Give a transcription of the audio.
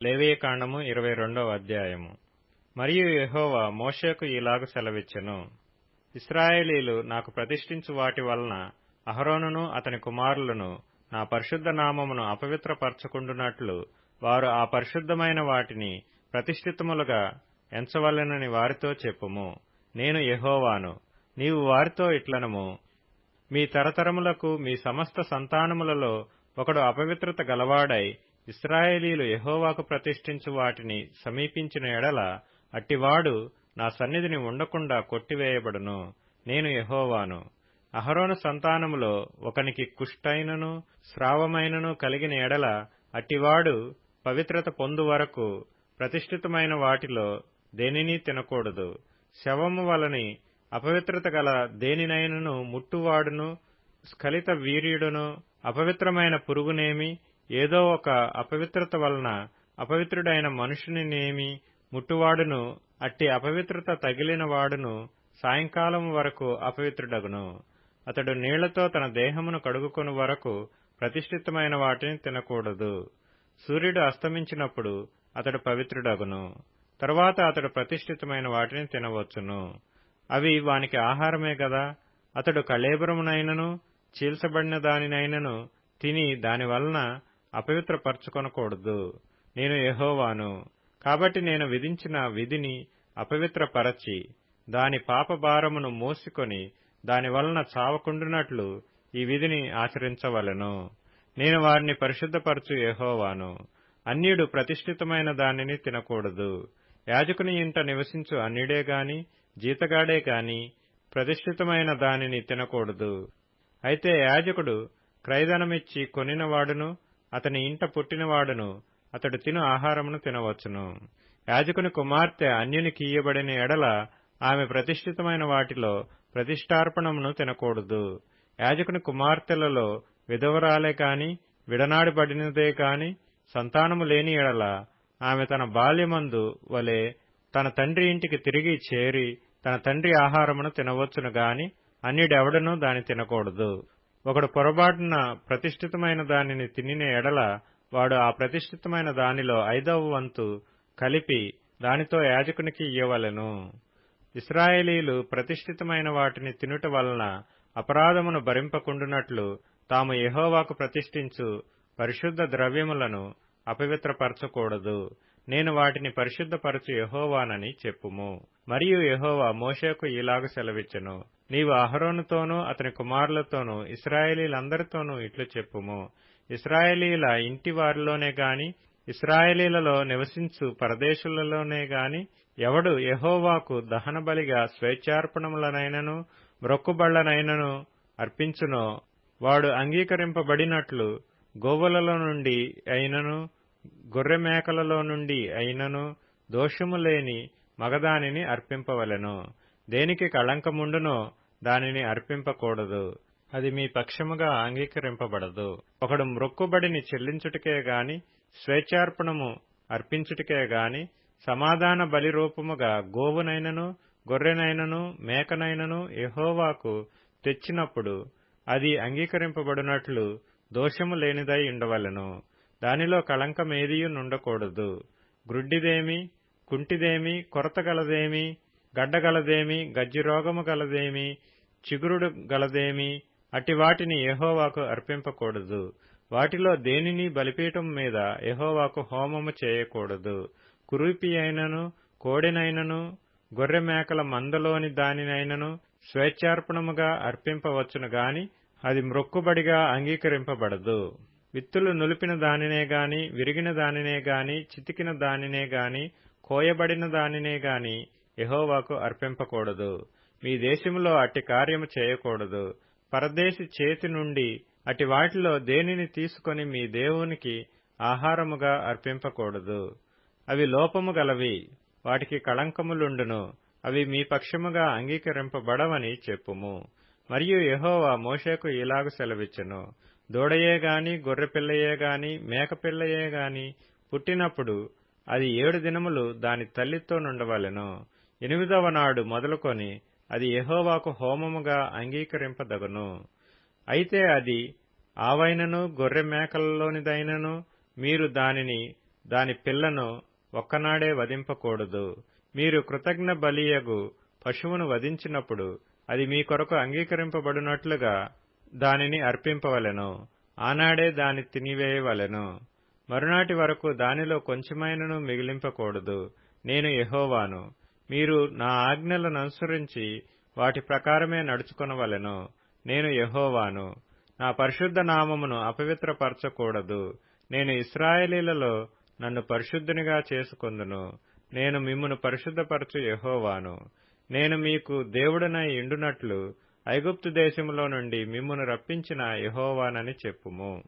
లేవియకాండము 22వ అధ్యాయము. మరియు యెహోవా మోషేకు ఇలాగు సెలవిచ్చెను. ఇశ్రాయేలీలు నాకు ప్రతిష్ఠించు వాటి వలన అహరోనును అతని కుమారులను నా పరిశుద్ధ నామమును అపవిత్రపరచకుండునట్లు వారు ఆ పరిశుద్ధమైన వాటిని ప్రతిష్ఠితములుగా ఎంచవలెనని వారితో చెప్పుము. నేను యెహోవాను. నీవు వారితో ఇట్లనము, మీ తరతరములకు మీ సమస్త సంతానములలో ఒకడు అపవిత్రత గలవాడై ఇశ్రాయేలీలు యెహోవాకు ప్రతిష్ఠించు వాటిని సమీపించిన ఎడల అట్టివాడు నా సన్నిధిని ఉండకుండా కొట్టివేయబడును. నేను యెహోవాను. అహరోను సంతానములో ఒకనికి కుష్ఠైనను స్రావమైనను కలిగిన ఎడల అట్టివాడు పవిత్రత పొందు వరకు ప్రతిష్ఠితమైన వాటిలో దేనినీ తినకూడదు. శవము వలని అపవిత్రత గల దేనినైనను ముట్టువాడును, స్ఖలిత వీర్యుడును, అపవిత్రమైన పురుగునేమి, ఏదో ఒక అపవిత్రత వలన అపవిత్రుడైన మనుషునినేమి ముట్టువాడును, అట్టి అపవిత్రత తగిలిన వాడును సాయంకాలం వరకు అపవిత్రుడగును. అతడు నీళ్లతో తన దేహమును కడుగుకొను వరకు ప్రతిష్ఠితమైన వాటిని తినకూడదు. సూర్యుడు అస్తమించినప్పుడు అతడు పవిత్రుడగును. తరువాత అతడు ప్రతిష్ఠితమైన వాటిని తినవచ్చును. అవి వానికి ఆహారమే గదా. అతడు కళేబరమునైనను చీల్చబడిన దానినైనను తిని దానివలన అపవిత్రపరచుకొనకూడదు. నేను యెహోవాను. కాబట్టి నేను విధించిన విధిని అపవిత్రపరచి దాని పాపభారమును మోసికొని దానివలన చావకుండునట్లు ఈ విధిని ఆచరించవలెను. నేను వారిని పరిశుద్ధపరచు యెహోవాను. అన్యుడు ప్రతిష్ఠితమైన దానిని తినకూడదు. యాజకుని ఇంట నివసించు అన్యుడే గాని జీతగాడే గాని ప్రతిష్ఠితమైన దానిని తినకూడదు. అయితే యాజకుడు క్రయధనమిచ్చి కొనినవాడును అతని ఇంట పుట్టినవాడును అతడు తిను ఆహారమును తినవచ్చును. యాజకుని కుమార్తె అన్యునికియ్యబడిన ఎడల ఆమె ప్రతిష్ఠితమైన వాటిలో ప్రతిష్ఠార్పణమును తినకూడదు. యాజకుని కుమార్తెలలో విధవరాలే కాని విడనాడబడినదే కాని సంతానము లేని ఎడల ఆమె తన బాల్యమందు వలె తన తండ్రి ఇంటికి తిరిగి చేరి తన తండ్రి ఆహారమును తినవచ్చును గాని అన్యుడెవడనూ దాని తినకూడదు. ఒకడు పొరబాటున ప్రతిష్ఠితమైన దానిని తినిన ఎడల వాడు ఆ ప్రతిష్ఠితమైన దానిలో 5వ వంతు కలిపి దానితో యాజకునికి ఇయ్యవలెను. ఇశ్రాయేలీలు ప్రతిష్ఠితమైన వాటిని తినుట వలన అపరాధమును భరింపకుండునట్లు తాము యెహోవాకు ప్రతిష్ఠించు పరిశుద్ధ ద్రవ్యములను అపవిత్రపరచకూడదు. నేను వాటిని పరిశుద్ధపరచు యెహోవానని చెప్పుము. మరియు యెహోవా మోషేకు ఇలాగు సెలవిచ్చెను. నీవు అహరోనుతోనూ అతని కుమారులతోనూ ఇశ్రాయేలీలందరితోనూ ఇట్లు చెప్పుము. ఇశ్రాయేలీల ఇంటి వారిలోనే గాని ఇశ్రాయేలీలలో నివసించు పరదేశులలోనే గాని ఎవడు యెహోవాకు దహనబలిగా స్వేచ్ఛార్పణములనైనను మ్రొక్కుబళ్లనైనను అర్పించునో వాడు అంగీకరింపబడినట్లు గోవులలో నుండి అయినను గొర్రె మేకలలో నుండి అయినను దోషము లేని మగదానిని అర్పింపవలెను. దేనికి కళంకముండునో దానిని అర్పింపకూడదు. అది మీ పక్షముగా అంగీకరింపబడదు. ఒకడు మ్రొక్కుబడిని చెల్లించుటకే గాని స్వేచ్ఛార్పణము అర్పించుటకే గాని సమాధాన బలి రూపముగా గోవునైనను గొర్రెనైనను మేకనైనను యెహోవాకు తెచ్చినప్పుడు అది అంగీకరింపబడినట్లు దోషము లేనిదై ఉండవలెను. దానిలో కళంకమేదియు నుండకూడదు. గ్రుడ్డిదేమి, కుంటిదేమి, కొరత గలదేమి, గడ్డగలదేమి, గజ్జిరోగము గలదేమి, చిగురుడు గలదేమి అట్టి వాటిని యెహోవాకు అర్పింపకూడదు. వాటిలో దేనిని బలిపీఠం మీద యెహోవాకు హోమము చేయకూడదు. కురూపి అయినను కోడెనైనను గొర్రె మేకల మందలోని దానినైనను స్వేచ్ఛార్పణముగా అర్పింపవచ్చును గాని అది మ్రొక్కుబడిగా అంగీకరింపబడదు. విత్తులు నులిపిన దానినే గాని విరిగిన దానినే గాని చితికిన దానినే గాని కోయబడిన దానినే గాని యెహోవాకు అర్పింపకూడదు. మీ దేశములో అట్టి కార్యము చేయకూడదు. పరదేశి చేతి నుండి అట్టి వాటిలో దేనిని తీసుకొని మీ దేవునికి ఆహారముగా అర్పింపకూడదు. అవి లోపము గలవి, వాటికి కళంకములుండును. అవి మీ పక్షముగా అంగీకరింపబడవని చెప్పుము. మరియు యెహోవా మోషేకు ఇలాగు సెలవిచ్చెను. దూడయే గాని గొర్రెపిల్లయే గాని మేకపిల్లయే గాని పుట్టినప్పుడు అది 7 దినములు దాని తల్లితో నుండవలెను. 8వ నాడు మొదలుకొని అది యెహోవాకు హోమముగా అంగీకరింపదగును. అయితే అది ఆవైనను గొర్రె మేకలలోనిదైనను మీరు దానిని దాని పిల్లను ఒక్కనాడే వధింపకూడదు. మీరు కృతజ్ఞ బలియగు పశువును వధించినప్పుడు అది మీ కొరకు అంగీకరింపబడినట్లుగా దానిని అర్పింపవలెను. ఆనాడే దాని తినివేయవలెను. మరునాటి వరకు దానిలో కొంచెమైనను మిగిలింపకూడదు. నేను యెహోవాను. మీరు నా ఆజ్ఞలననుసరించి వాటి ప్రకారమే నడుచుకొనవలెను. నేను యెహోవాను. నా పరిశుద్ధ నామమును అపవిత్రపరచకూడదు. నేను ఇశ్రాయేలీలలో నన్ను పరిశుద్ధునిగా చేసుకొందును. నేను మిమ్మును పరిశుద్ధపరచు యెహోవాను. నేను మీకు దేవుడనై యుండునట్లు ఐగుప్తు దేశములో నుండి మిమ్మును రప్పించిన యెహోవానని చెప్పుము.